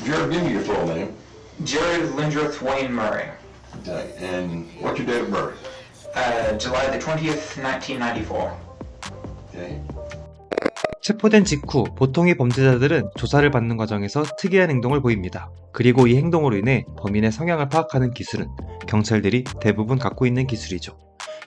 Jared, give me your full name. Jared Lindrith Wayne Murray. Okay, and what's your date of birth? July the 20th, 1994. Okay. 체포된 직후 보통의 범죄자들은 조사를 받는 과정에서 특이한 행동을 보입니다. 그리고 이 행동으로 인해 범인의 성향을 파악하는 기술은 경찰들이 대부분 갖고 있는 기술이죠.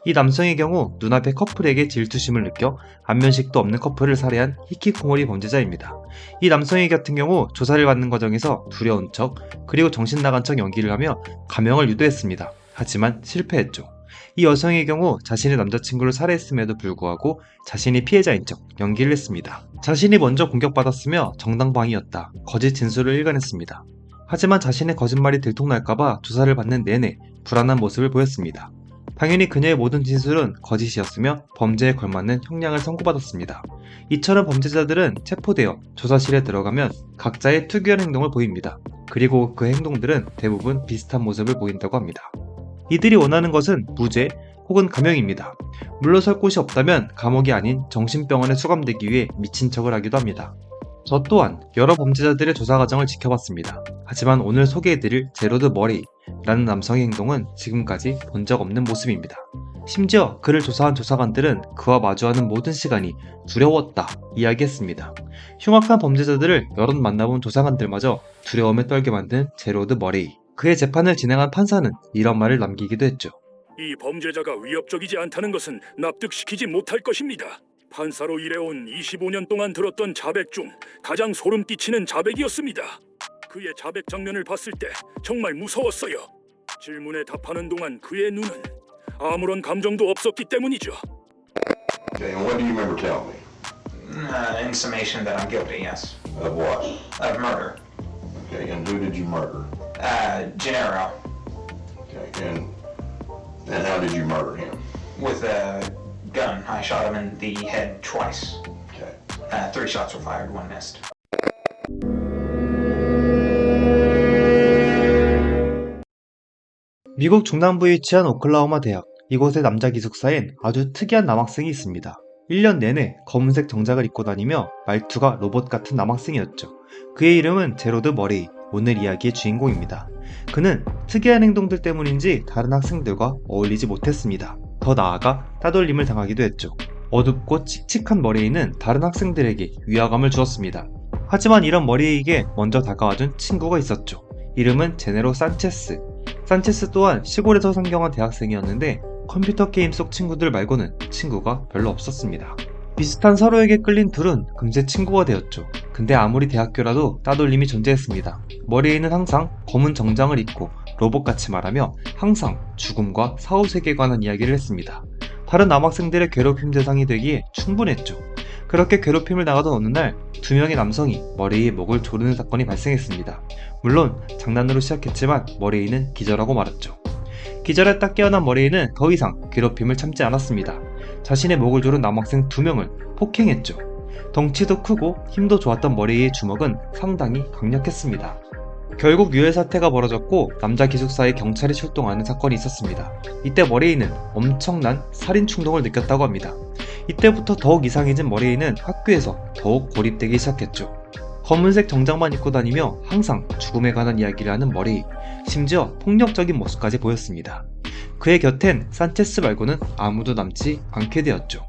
이 남성의 경우 눈앞의 커플에게 질투심을 느껴 안면식도 없는 커플을 살해한 히키코모리 범죄자입니다. 이 남성의 같은 경우 조사를 받는 과정에서 두려운 척 그리고 정신 나간 척 연기를 하며 감형을 유도했습니다. 하지만 실패했죠. 이 여성의 경우 자신의 남자친구를 살해했음에도 불구하고 자신이 피해자인 척 연기를 했습니다. 자신이 먼저 공격받았으며 정당방위였다. 거짓 진술을 일관했습니다. 하지만 자신의 거짓말이 들통날까봐 조사를 받는 내내 불안한 모습을 보였습니다. 당연히 그녀의 모든 진술은 거짓이었으며 범죄에 걸맞는 형량을 선고받았습니다. 이처럼 범죄자들은 체포되어 조사실에 들어가면 각자의 특유한 행동을 보입니다. 그리고 그 행동들은 대부분 비슷한 모습을 보인다고 합니다. 이들이 원하는 것은 무죄 혹은 감형입니다. 물러설 곳이 없다면 감옥이 아닌 정신병원에 수감되기 위해 미친 척을 하기도 합니다. 저 또한 여러 범죄자들의 조사 과정을 지켜봤습니다. 하지만 오늘 소개해드릴 제로드 머레이라는 남성의 행동은 지금까지 본 적 없는 모습입니다. 심지어 그를 조사한 조사관들은 그와 마주하는 모든 시간이 두려웠다 이야기했습니다. 흉악한 범죄자들을 여럿 만나본 조사관들마저 두려움에 떨게 만든 제로드 머레이. 그의 재판을 진행한 판사는 이런 말을 남기기도 했죠. 이 범죄자가 위협적이지 않다는 것은 납득시키지 못할 것입니다. 판사로 일해온 25년 동안 들었던 자백 중 가장 소름 끼치는 자백이었습니다. 그의 자백 장면을 봤을 때 정말 무서웠어요. 질문에 답하는 동안 그의 눈은 아무런 감정도 없었기 때문이죠. Okay, and what do you remember telling me? In summation that I'm guilty, yes. Of what? Of murder. Okay, and who did you murder? Gennaro. Okay, and how did you murder him? With a gun. I shot him in the head twice. Okay. 3 shots were fired, 1 missed. 미국 중남부에 위치한 오클라호마 대학. 이곳의 남자 기숙사엔 아주 특이한 남학생이 있습니다. 1년 내내 검은색 정장을 입고 다니며 말투가 로봇 같은 남학생이었죠. 그의 이름은 제로드 머레이. 오늘 이야기의 주인공입니다. 그는 특이한 행동들 때문인지 다른 학생들과 어울리지 못했습니다. 더 나아가 따돌림을 당하기도 했죠. 어둡고 칙칙한 머레이는 다른 학생들에게 위화감을 주었습니다. 하지만 이런 머레이에게 먼저 다가와준 친구가 있었죠. 이름은 제네로 산체스. 산체스 또한 시골에서 상경한 대학생이었는데 컴퓨터 게임 속 친구들 말고는 친구가 별로 없었습니다. 비슷한 서로에게 끌린 둘은 금세 친구가 되었죠. 근데 아무리 대학교라도 따돌림이 존재했습니다. 머레이는 항상 검은 정장을 입고 로봇같이 말하며 항상 죽음과 사후세계에 관한 이야기를 했습니다. 다른 남학생들의 괴롭힘 대상이 되기에 충분했죠. 그렇게 괴롭힘을 나가던 어느 날 2명의 남성이 머레이의 목을 조르는 사건이 발생했습니다. 물론 장난으로 시작했지만 머레이는 기절하고 말았죠. 기절했다 깨어난 머레이는 더 이상 괴롭힘을 참지 않았습니다. 자신의 목을 조른 남학생 2명을 폭행했죠. 덩치도 크고 힘도 좋았던 머레이의 주먹은 상당히 강력했습니다. 결국 유해 사태가 벌어졌고 남자 기숙사에 경찰이 출동하는 사건이 있었습니다. 이때 머레이는 엄청난 살인 충동을 느꼈다고 합니다. 이때부터 더욱 이상해진 머레이는 학교에서 더욱 고립되기 시작했죠. 검은색 정장만 입고 다니며 항상 죽음에 관한 이야기를 하는 머레이, 심지어 폭력적인 모습까지 보였습니다. 그의 곁엔 산체스 말고는 아무도 남지 않게 되었죠.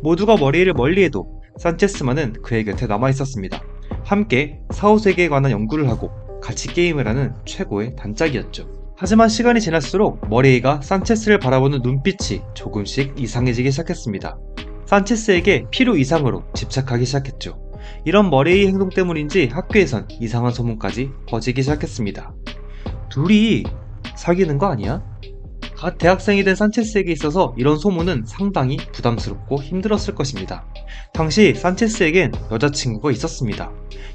모두가 머레이를 멀리해도 산체스만은 그의 곁에 남아있었습니다. 함께 사후세계에 관한 연구를 하고 같이 게임을 하는 최고의 단짝이었죠. 하지만 시간이 지날수록 머레이가 산체스를 바라보는 눈빛이 조금씩 이상해지기 시작했습니다. 산체스에게 필요 이상으로 집착하기 시작했죠. 이런 머레이의 행동 때문인지 학교에선 이상한 소문까지 퍼지기 시작했습니다. 둘이 사귀는 거 아니야? 갓 대학생이 된 산체스에게 있어서 이런 소문은 상당히 부담스럽고 힘들었을 것입니다. 당시 산체스에겐 여자친구가 있었습니다.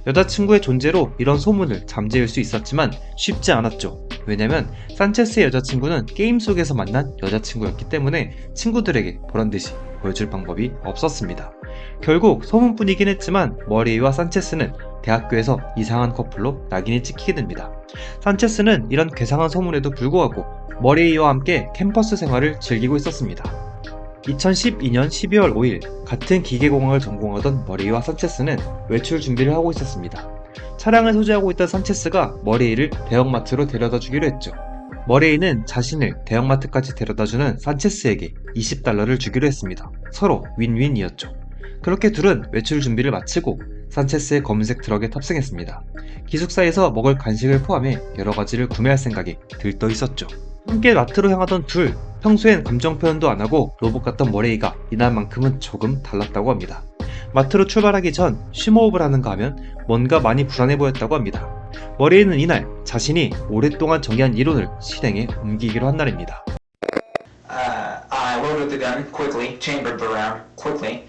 여자친구의 존재로 이런 소문을 잠재울 수 있었지만 쉽지 않았죠. 왜냐면 산체스의 여자친구는 게임 속에서 만난 여자친구였기 때문에 친구들에게 보란듯이 보여줄 방법이 없었습니다. 결국 소문뿐이긴 했지만 머레이와 산체스는 대학교에서 이상한 커플로 낙인이 찍히게 됩니다. 산체스는 이런 괴상한 소문에도 불구하고 머레이와 함께 캠퍼스 생활을 즐기고 있었습니다. 2012년 12월 5일 같은 기계공학을 전공하던 머레이와 산체스는 외출 준비를 하고 있었습니다. 차량을 소지하고 있던 산체스가 머레이를 대형마트로 데려다 주기로 했죠. 머레이는 자신을 대형마트까지 데려다주는 산체스에게 $20를 주기로 했습니다. 서로 윈윈이었죠. 그렇게 둘은 외출 준비를 마치고 산체스의 검은색 트럭에 탑승했습니다. 기숙사에서 먹을 간식을 포함해 여러 가지를 구매할 생각이 들떠 있었죠. 함께 마트로 향하던 둘, 평소엔 감정 표현도 안 하고 로봇 같던 머레이가 이날만큼은 조금 달랐다고 합니다. 마트로 출발하기 전 쉬머업을 하는가 하면 뭔가 많이 불안해 보였다고 합니다. 머레이는 이날 자신이 오랫동안 정의한 이론을 실행에 옮기기로 한 날입니다. I loaded the gun quickly, chambered the round quickly,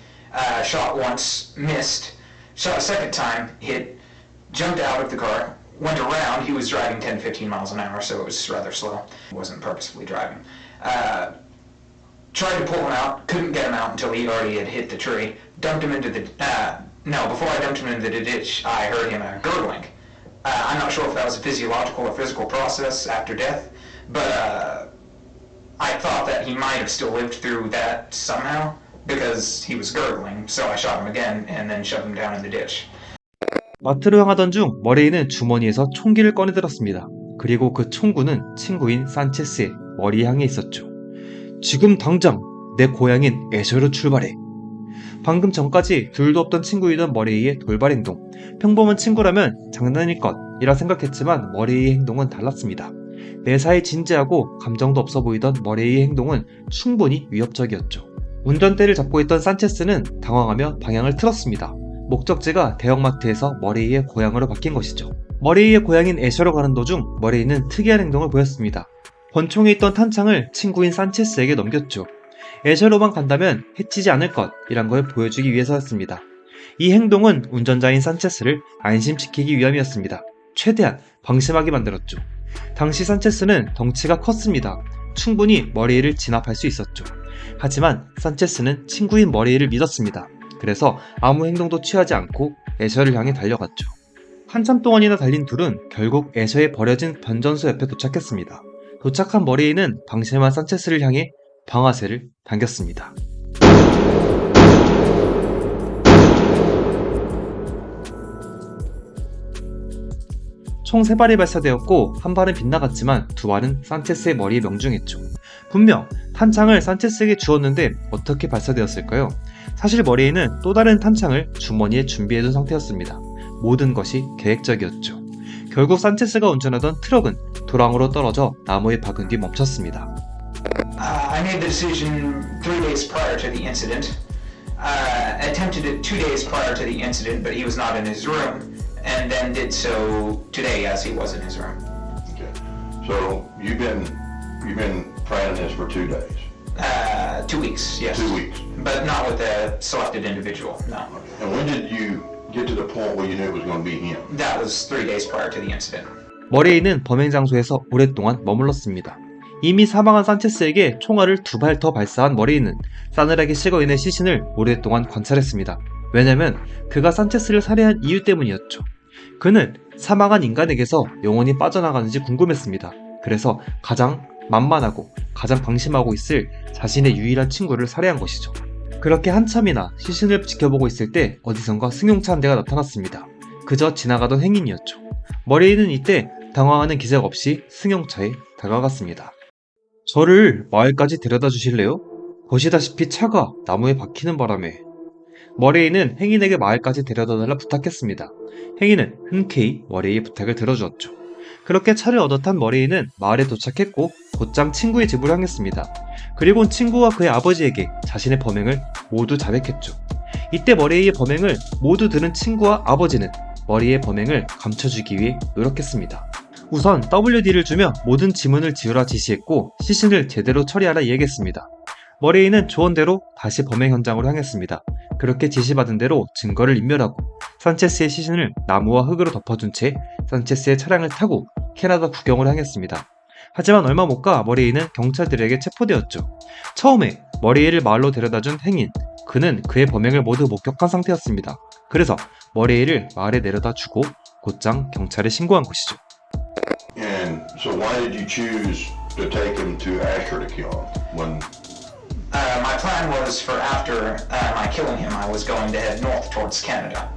shot once, missed, shot a second time, hit, jumped out of the car, went around. He was driving 10-15 miles an hour, so it was rather slow. He wasn't purposefully driving. Tried to pull him out, couldn't get him out until he already had hit the tree. Dumped him into the, before I dumped him into the ditch, I heard him gurgling. I'm not sure if that was a physiological or physical process after death, but I thought that he might have still lived through that somehow, because he was gurgling, so I shot him again and then shoved him down in the ditch. 마트로 향하던 중 머레이는 주머니에서 총기를 꺼내들었습니다. 그리고 그 총구는 친구인 산체스의 머리에 향해 있었죠. 지금 당장 내 고향인 애셔로 출발해. 방금 전까지 둘도 없던 친구이던 머레이의 돌발 행동. 평범한 친구라면 장난일 것이라 생각했지만 머레이의 행동은 달랐습니다. 매사에 진지하고 감정도 없어 보이던 머레이의 행동은 충분히 위협적이었죠. 운전대를 잡고 있던 산체스는 당황하며 방향을 틀었습니다. 목적지가 대형마트에서 머레이의 고향으로 바뀐 것이죠. 머레이의 고향인 애셔로 가는 도중 머레이는 특이한 행동을 보였습니다. 권총에 있던 탄창을 친구인 산체스에게 넘겼죠. 애셔로만 간다면 해치지 않을 것이란 걸 보여주기 위해서였습니다. 이 행동은 운전자인 산체스를 안심시키기 위함이었습니다. 최대한 방심하게 만들었죠. 당시 산체스는 덩치가 컸습니다. 충분히 머레이를 진압할 수 있었죠. 하지만 산체스는 친구인 머레이를 믿었습니다. 그래서 아무 행동도 취하지 않고 애셔를 향해 달려갔죠. 한참 동안이나 달린 둘은 결국 애셔에 버려진 변전소 옆에 도착했습니다. 도착한 머레이는 방심한 산체스를 향해 방아쇠를 당겼습니다. 총 3발이 발사되었고 한 발은 빗나갔지만 두 발은 산체스의 머리에 명중했죠. 분명 탄창을 산체스에게 주었는데 어떻게 발사되었을까요? 사실 머레이는 또 다른 탄창을 주머니에 준비해둔 상태였습니다. 모든 것이 계획적이었죠. 결국 산체스가 운전하던 트럭은 도랑으로 떨어져 나무에 박은 뒤 멈췄습니다. I made the decision 3 days prior to the incident. Attempted it 2 days prior to the incident, but he was not in his room, and then did so today as he was in his room. Okay. So you've been planning this for 2 days. 2 weeks, yes. 2 weeks. But not with a selected individual, no. And when did you get to the point where you knew it was going to be him? That was 3 days prior to the incident. 머레이는 범행 장소에서 오랫동안 머물렀습니다. 이미 사망한 산체스에게 총알을 2발 더 발사한 머레이는 싸늘하게 식어있는 시신을 오랫동안 관찰했습니다. 왜냐면 그가 산체스를 살해한 이유 때문이었죠. 그는 사망한 인간에게서 영혼이 빠져나가는지 궁금했습니다. 그래서 가장 만만하고 가장 방심하고 있을 자신의 유일한 친구를 살해한 것이죠. 그렇게 한참이나 시신을 지켜보고 있을 때 어디선가 승용차 한 대가 나타났습니다. 그저 지나가던 행인이었죠. 머레이는 이때 당황하는 기색 없이 승용차에 다가갔습니다. 저를 마을까지 데려다 주실래요? 보시다시피 차가 나무에 박히는 바람에. 머레이는 행인에게 마을까지 데려다 달라 부탁했습니다. 행인은 흔쾌히 머레이의 부탁을 들어주었죠. 그렇게 차를 얻어 탄 머레이는 마을에 도착했고 곧장 친구의 집으로 향했습니다. 그리고 친구와 그의 아버지에게 자신의 범행을 모두 자백했죠. 이때 머레이의 범행을 모두 들은 친구와 아버지는 머레이의 범행을 감춰주기 위해 노력했습니다. 우선 WD를 주며 모든 지문을 지우라 지시했고 시신을 제대로 처리하라 이야기했습니다. 머레이는 조언대로 다시 범행 현장으로 향했습니다. 그렇게 지시받은 대로 증거를 인멸하고 산체스의 시신을 나무와 흙으로 덮어둔 채 산체스의 차량을 타고 캐나다 국경으로 향했습니다. 하지만 얼마 못 가 머레이는 경찰들에게 체포되었죠. 처음에 머레이를 마을로 데려다준 행인, 그는 그의 범행을 모두 목격한 상태였습니다. 그래서 머레이를 마을에 내려다 주고 곧장 경찰에 신고한 것이죠. And so why did you choose to take him to Asher to kill him? When My plan was for after my killing him, I was going to head north towards Canada.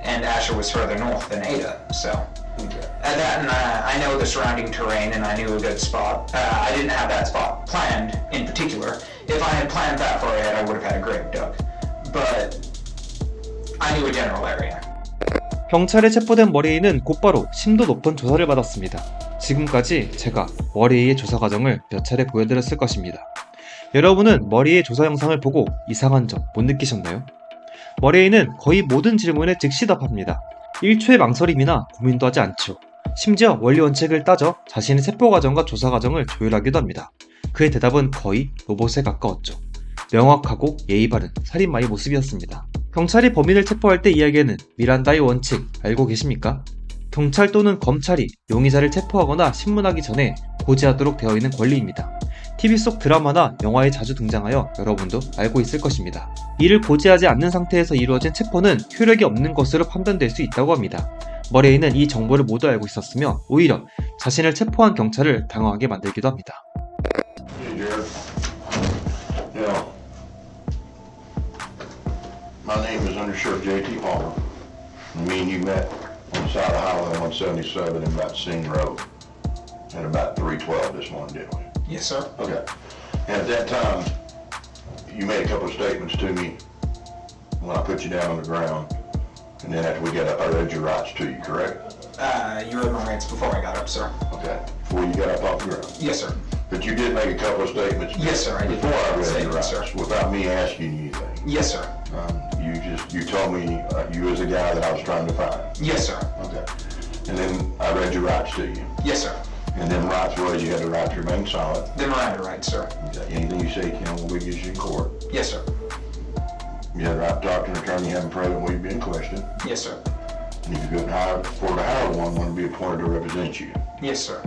and Asher was further north than Ada, so. Okay. That and I know the surrounding terrain and I knew a good spot. I didn't have that spot planned in particular. If I had planned that far ahead, I would have had a grave dug. But I knew a general area. 경찰에 체포된 머레이는 곧바로 심도 높은 조사를 받았습니다. 지금까지 제가 머레이의 조사 과정을 몇 차례 보여드렸을 것입니다. 여러분은 머레이의 조사 영상을 보고 이상한 점 못 느끼셨나요? 머레이는 거의 모든 질문에 즉시 답합니다. 1초의 망설임이나 고민도 하지 않죠. 심지어 원리 원칙을 따져 자신의 체포 과정과 조사 과정을 조율하기도 합니다. 그의 대답은 거의 로봇에 가까웠죠. 명확하고 예의 바른 살인마의 모습이었습니다. 경찰이 범인을 체포할 때 이야기하는 미란다의 원칙 알고 계십니까? 경찰 또는 검찰이 용의자를 체포하거나 신문하기 전에 고지하도록 되어 있는 권리입니다. TV 속 드라마나 영화에 자주 등장하여 여러분도 알고 있을 것입니다. 이를 고지하지 않는 상태에서 이루어진 체포는 효력이 없는 것으로 판단될 수 있다고 합니다. 머레이는 이 정보를 모두 알고 있었으며 오히려 자신을 체포한 경찰을 당황하게 만들기도 합니다. Hey, Jared. Yeah. My name is Under Sheriff J.T. Palmer. Me and you met on the side of Highway 177 in Matsine Road at about 3:12 this morning, didn't we? Yes, sir. Okay. And at that time, you made a couple of statements to me when I put you down on the ground. And then after we got up, I read your rights to you, correct? You read my rights before I got up, sir. Okay. Before you got up off the ground. Yes, sir. But you did make a couple of statements. Yes, sir, I did. Before I read your Statements, rights, sir. without me asking you anything. Yes, sir. You told me you was the guy that I was trying to find. Yes, sir. Okay. And then I read your rights to you. Yes, sir. And then rights was you had the right to remain silent. The Miranda rights, sir. Okay. Anything you say can will be against you in court. Yes, sir. You had the right to talk to an attorney, having present when you've been questioned. Yes, sir. And if you couldn't afford to hire one to be appointed to represent you. Yes, sir.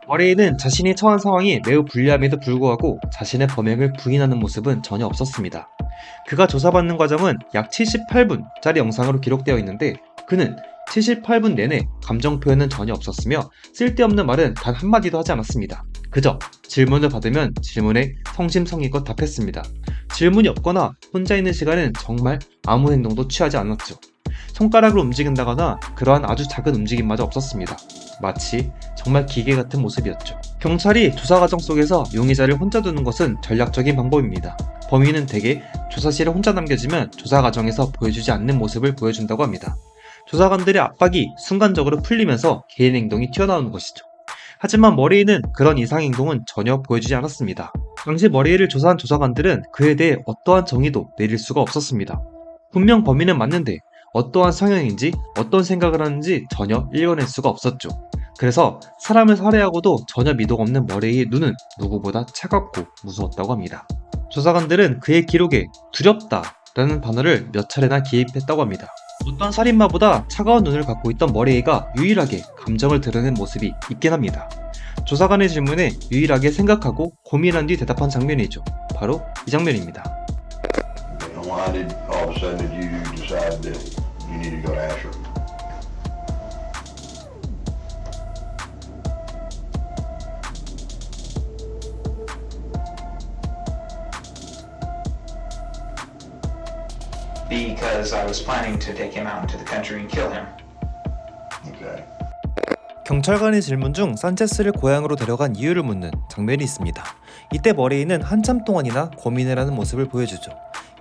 머레이는 자신이 처한 상황이 매우 불리함에도 불구하고 자신의 범행을 부인하는 모습은 전혀 없었습니다. 그가 조사받는 과정은 약 78분짜리 영상으로 기록되어 있는데 그는 78분 내내 감정 표현은 전혀 없었으며 쓸데없는 말은 단 한마디도 하지 않았습니다. 그저 질문을 받으면 질문에 성심성의껏 답했습니다. 질문이 없거나 혼자 있는 시간은 정말 아무 행동도 취하지 않았죠. 손가락을 움직인다거나 그러한 아주 작은 움직임마저 없었습니다. 마치 정말 기계 같은 모습이었죠. 경찰이 조사 과정 속에서 용의자를 혼자 두는 것은 전략적인 방법입니다. 범인은 대개 조사실에 혼자 남겨지면 조사 과정에서 보여주지 않는 모습을 보여준다고 합니다. 조사관들의 압박이 순간적으로 풀리면서 개인 행동이 튀어나오는 것이죠. 하지만 머레이는 그런 이상 행동은 전혀 보여주지 않았습니다. 당시 머레이를 조사한 조사관들은 그에 대해 어떠한 정의도 내릴 수가 없었습니다. 분명 범인은 맞는데 어떠한 성향인지 어떤 생각을 하는지 전혀 읽어낼 수가 없었죠. 그래서 사람을 살해하고도 전혀 미동 없는 머레이의 눈은 누구보다 차갑고 무서웠다고 합니다. 조사관들은 그의 기록에 두렵다라는 단어를 몇 차례나 기입했다고 합니다. 어떤 살인마보다 차가운 눈을 갖고 있던 머레이가 유일하게 감정을 드러낸 모습이 있긴 합니다. 조사관의 질문에 유일하게 생각하고 고민한 뒤 대답한 장면이죠. 바로 이 장면입니다. Why did all of a sudden did you decide that you needed to go to Asher? Because I was planning to take him out into the country and kill him. Okay. 경찰관의 질문 중 산체스를 고향으로 데려간 이유를 묻는 장면이 있습니다. 이때 머레이는 한참 동안이나 고민을 하는 모습을 보여주죠.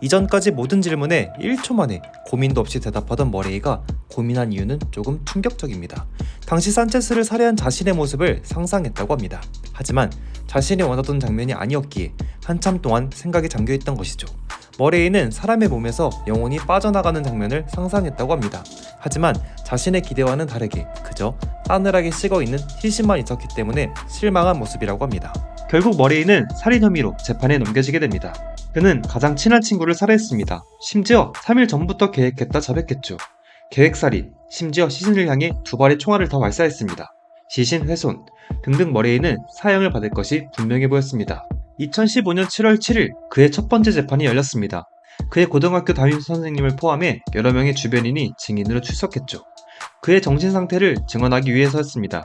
이전까지 모든 질문에 1초 만에 고민도 없이 대답하던 머레이가 고민한 이유는 조금 충격적입니다. 당시 산체스를 살해한 자신의 모습을 상상했다고 합니다. 하지만 자신이 원하던 장면이 아니었기에 한참 동안 생각에 잠겨있던 것이죠. 머레이는 사람의 몸에서 영혼이 빠져나가는 장면을 상상했다고 합니다. 하지만 자신의 기대와는 다르게 그저 싸늘하게 식어있는 희심만 있었기 때문에 실망한 모습이라고 합니다. 결국 머레이는 살인 혐의로 재판에 넘겨지게 됩니다. 그는 가장 친한 친구를 살해했습니다. 심지어 3일 전부터 계획했다 자백했죠. 계획살인, 심지어 시신을 향해 2발의 총알을 더 발사했습니다. 시신 훼손 등등 머레이는 사형을 받을 것이 분명해 보였습니다. 2015년 7월 7일 그의 첫 번째 재판이 열렸습니다. 그의 고등학교 담임 선생님을 포함해 여러 명의 주변인이 증인으로 출석했죠. 그의 정신상태를 증언하기 위해서였습니다.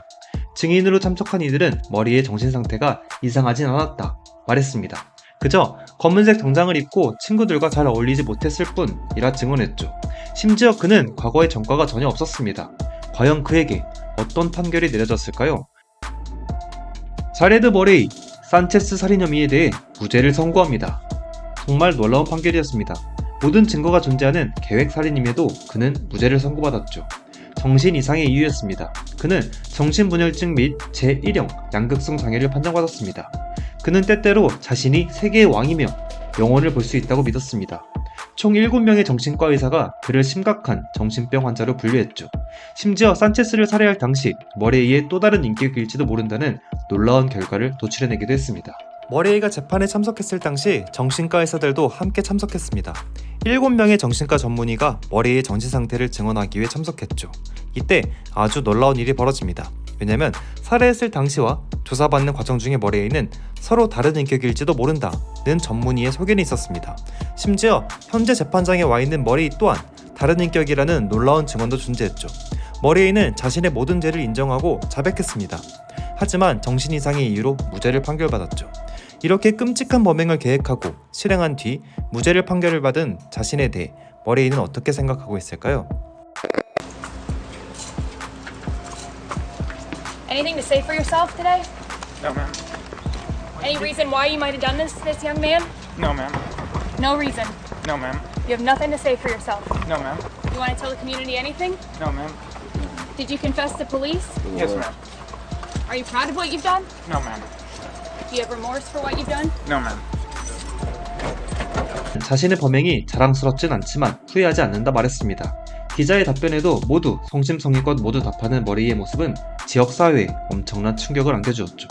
증인으로 참석한 이들은 머리의 정신상태가 이상하진 않았다 말했습니다. 그저 검은색 정장을 입고 친구들과 잘 어울리지 못했을 뿐이라 증언했죠. 심지어 그는 과거에 전과가 전혀 없었습니다. 과연 그에게 어떤 판결이 내려졌을까요? 자레드 머레이, 산체스 살인 혐의에 대해 무죄를 선고합니다. 정말 놀라운 판결이었습니다. 모든 증거가 존재하는 계획살인임에도 그는 무죄를 선고받았죠. 정신 이상의 이유였습니다. 그는 정신분열증 및 제1형 양극성 장애를 판정받았습니다. 그는 때때로 자신이 세계의 왕이며 영혼을 볼 수 있다고 믿었습니다. 총 7명의 정신과 의사가 그를 심각한 정신병 환자로 분류했죠. 심지어 산체스를 살해할 당시 머레이의 또 다른 인격일지도 모른다는 놀라운 결과를 도출해내기도 했습니다. 머레이가 재판에 참석했을 당시 정신과 의사들도 함께 참석했습니다. 7명의 정신과 전문의가 머레이의 정신 상태를 증언하기 위해 참석했죠. 이때 아주 놀라운 일이 벌어집니다. 왜냐면 살해했을 당시와 조사받는 과정 중에 머레이는 서로 다른 인격일지도 모른다는 전문의의 소견이 있었습니다. 심지어 현재 재판장에 와 있는 머레이 또한 다른 인격이라는 놀라운 증언도 존재했죠. 머레이는 자신의 모든 죄를 인정하고 자백했습니다. 하지만 정신 이상의 이유로 무죄를 판결받았죠. 이렇게 끔찍한 범행을 계획하고 실행한 뒤 무죄를 판결을 받은 자신에 대해 머레이는 어떻게 생각하고 있을까요? Anything to say for yourself today? No, ma'am. Any reason why you might have done this to this young man? No, ma'am. No reason. No, ma'am. You have nothing to say for yourself. No, ma'am. You want to tell the community anything? No, ma'am. Did you confess to police? Yes, ma'am. Are you proud of what you've done? No, ma'am. Do you have remorse for what you've done? No, ma'am. 자신의 범행이 자랑스럽진 않지만 후회하지 않는다 말했습니다. 기자의 답변에도 모두 성심성의껏 모두 답하는 머레이의 모습은 지역사회에 엄청난 충격을 안겨주었죠.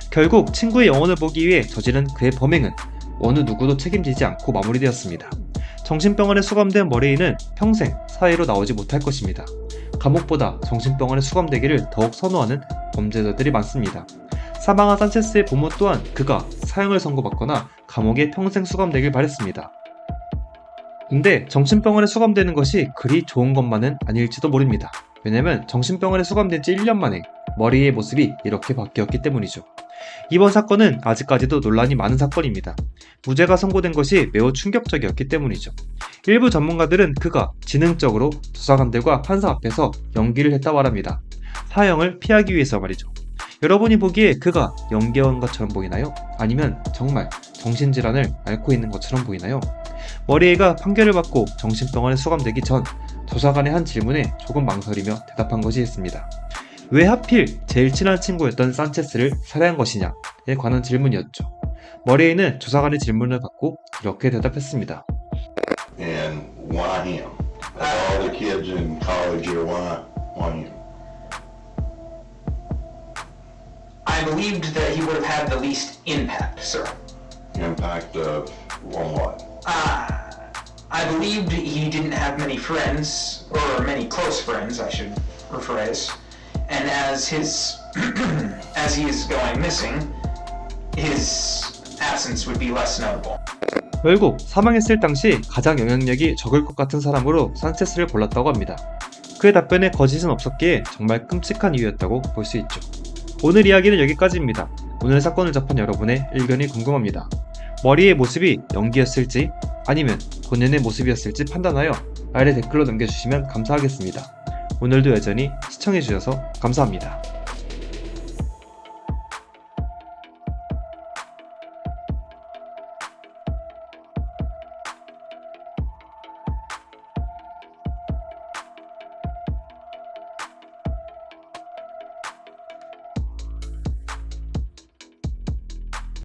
결국 친구의 영혼을 보기 위해 저지른 그의 범행은 어느 누구도 책임지지 않고 마무리되었습니다. 정신병원에 수감된 머레이는 평생 사회로 나오지 못할 것입니다. 감옥보다 정신병원에 수감되기를 더욱 선호하는 범죄자들이 많습니다. 사망한 산체스의 부모 또한 그가 사형을 선고받거나 감옥에 평생 수감되길 바랬습니다. 근데 정신병원에 수감되는 것이 그리 좋은 것만은 아닐지도 모릅니다. 왜냐면 정신병원에 수감된 지 1년 만에 머레이의 모습이 이렇게 바뀌었기 때문이죠. 이번 사건은 아직까지도 논란이 많은 사건입니다. 무죄가 선고된 것이 매우 충격적이었기 때문이죠. 일부 전문가들은 그가 지능적으로 수사관들과 판사 앞에서 연기를 했다고 말합니다. 사형을 피하기 위해서 말이죠. 여러분이 보기에 그가 연기한 것처럼 보이나요? 아니면 정말 정신질환을 앓고 있는 것처럼 보이나요? 머레이가 판결을 받고 정신병원에 수감되기 전 조사관의 한 질문에 조금 망설이며 대답한 것이 있습니다. 왜 하필 제일 친한 친구였던 산체스를 살해한 것이냐에 관한 질문이었죠. 머레이는 조사관의 질문을 받고 이렇게 대답했습니다. And why him? Of all the kids in college here, why him? I believed that he would have had the least impact, sir. Impact of, on what? I believed he didn't have many friends, or many close friends, I should rephrase. And as as he is going missing, his absence would be less notable. 결국 사망했을 당시 가장 영향력이 적을 것 같은 사람으로 산체스를 골랐다고 합니다. 그의 답변에 거짓은 없었기에 정말 끔찍한 이유였다고 볼 수 있죠. 오늘 이야기는 여기까지입니다. 오늘 사건을 접한 여러분의 의견이 궁금합니다. 머리의 모습이 연기였을지 아니면 본인의 모습이었을지 판단하여 아래 댓글로 남겨주시면 감사하겠습니다. 오늘도 여전히 시청해주셔서 감사합니다.